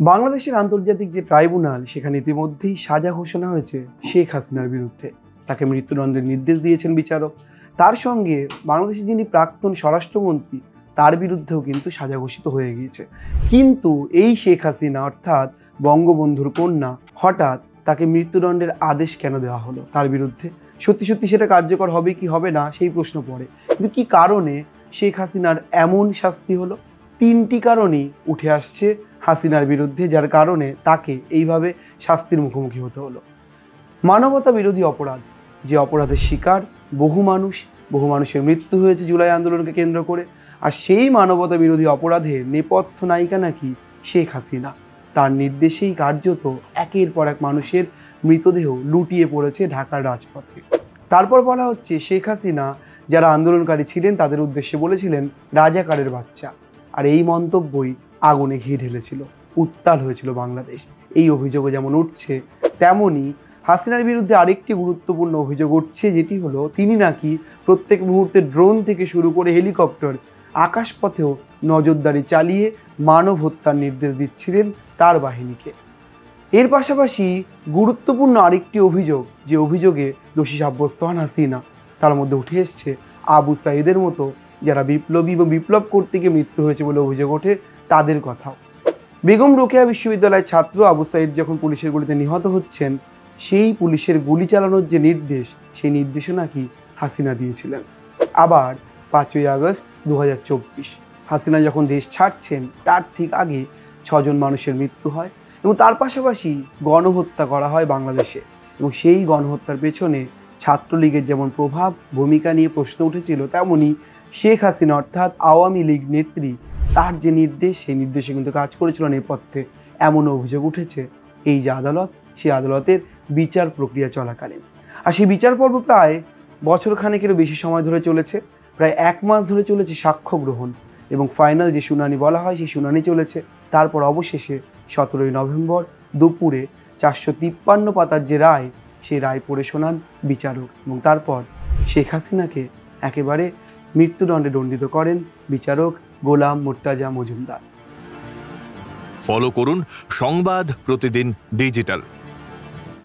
বাংলাদেশের আন্তর্জাতিক যে ট্রাইব্যুনাল সেখানে ইতিমধ্যেই সাজা ঘোষণা হয়েছে শেখ হাসিনার বিরুদ্ধে। তাকে মৃত্যুদণ্ডের নির্দেশ দিয়েছেন বিচারক। তার সঙ্গে বাংলাদেশের যিনি প্রাক্তন স্বরাষ্ট্রমন্ত্রী তার বিরুদ্ধেও কিন্তু সাজা ঘোষিত হয়ে গিয়েছে। কিন্তু এই শেখ হাসিনা অর্থাৎ বঙ্গবন্ধুর কন্যা হঠাৎ তাকে মৃত্যুদণ্ডের আদেশ কেন দেওয়া হলো তার বিরুদ্ধে? সত্যি সত্যি সেটা কার্যকর হবে কি হবে না সেই প্রশ্ন পড়ে। কিন্তু কি কারণে শেখ হাসিনার এমন শাস্তি হলো? তিনটি কারণই উঠে আসছে হাসিনার বিরুদ্ধে, যার কারণে তাকে এইভাবে শাস্তির মুখোমুখি হতে হলো। মানবতা বিরোধী অপরাধ, যে অপরাধের শিকার বহু মানুষের মৃত্যু হয়েছে জুলাই আন্দোলনকে কেন্দ্র করে। আর সেই মানবতা বিরোধী অপরাধের নেপথ্য নায়িকা নাকি শেখ হাসিনা। তার নির্দেশেই কার্যত একের পর এক মানুষের মৃতদেহ লুটিয়ে পড়েছে ঢাকার রাজপথে। তারপর বলা হচ্ছে শেখ হাসিনা যারা আন্দোলনকারী ছিলেন তাদের উদ্দেশ্যে বলেছিলেন রাজাকারের বাচ্চা। আর এই মন্তব্যই আগুনে ঘি ঢেলেছিল, উত্তাল হয়েছিল বাংলাদেশ। এই অভিযোগও যেমন উঠছে, তেমনই হাসিনার বিরুদ্ধে আরেকটি গুরুত্বপূর্ণ অভিযোগ উঠছে, যেটি হলো তিনি নাকি প্রত্যেক মুহূর্তে ড্রোন থেকে শুরু করে হেলিকপ্টার, আকাশপথেও নজরদারি চালিয়ে মানব হত্যার নির্দেশ দিচ্ছিলেন তার বাহিনীকে। এর পাশাপাশি গুরুত্বপূর্ণ আরেকটি অভিযোগ, যে অভিযোগে দোষী সাব্যস্ত হন হাসিনা, তার মধ্যে উঠে এসছে আবু সাইদের মতো যারা বিপ্লবী এবং বিপ্লব করতে গিয়ে মৃত্যু হয়েছে বলে অভিযোগ ওঠে তাদের কথাও। বেগম রোকেয়া বিশ্ববিদ্যালয়ের ছাত্র আবু সাইদ যখন পুলিশের গুলিতে নিহত হচ্ছেন, সেই পুলিশের গুলি চালানোর যে নির্দেশ, সেই নির্দেশও নাকি হাসিনা দিয়েছিলেন। আবার 5ই আগস্ট 2024 হাসিনা যখন দেশ ছাড়ছেন তার ঠিক আগে 6 জন মানুষের মৃত্যু হয় এবং তার পাশাপাশি গণহত্যা করা হয় বাংলাদেশে। এবং সেই গণহত্যার পেছনে ছাত্রলীগের যেমন প্রভাব ভূমিকা নিয়ে প্রশ্ন উঠেছিল, তেমনি শেখ হাসিনা অর্থাৎ আওয়ামী লীগ নেত্রী তার যে নির্দেশ, সেই নির্দেশে কিন্তু কাজ করেছিল নেপথ্যে, এমন অভিযোগ উঠেছে এই যে আদালত, সেই আদালতের বিচার প্রক্রিয়া চলাকালীন। আর সেই বিচার পর্ব প্রায় বছরখানেকেরও বেশি সময় ধরে চলেছে, প্রায় 1 মাস ধরে চলেছে সাক্ষ্য গ্রহণ এবং ফাইনাল যে শুনানি বলা হয় সেই শুনানি চলেছে। তারপর অবশেষে 17ই নভেম্বর দুপুরে 453 পাতার যে রায়, সেই রায় পড়ে শোনান বিচারক এবং তারপর শেখ হাসিনাকে একেবারে মৃত্যুদণ্ডে দণ্ডিত করেন বিচারক গোলাম মুর্তাজা মজুমদার। ফলো করুন সংবাদ প্রতিদিন ডিজিটাল।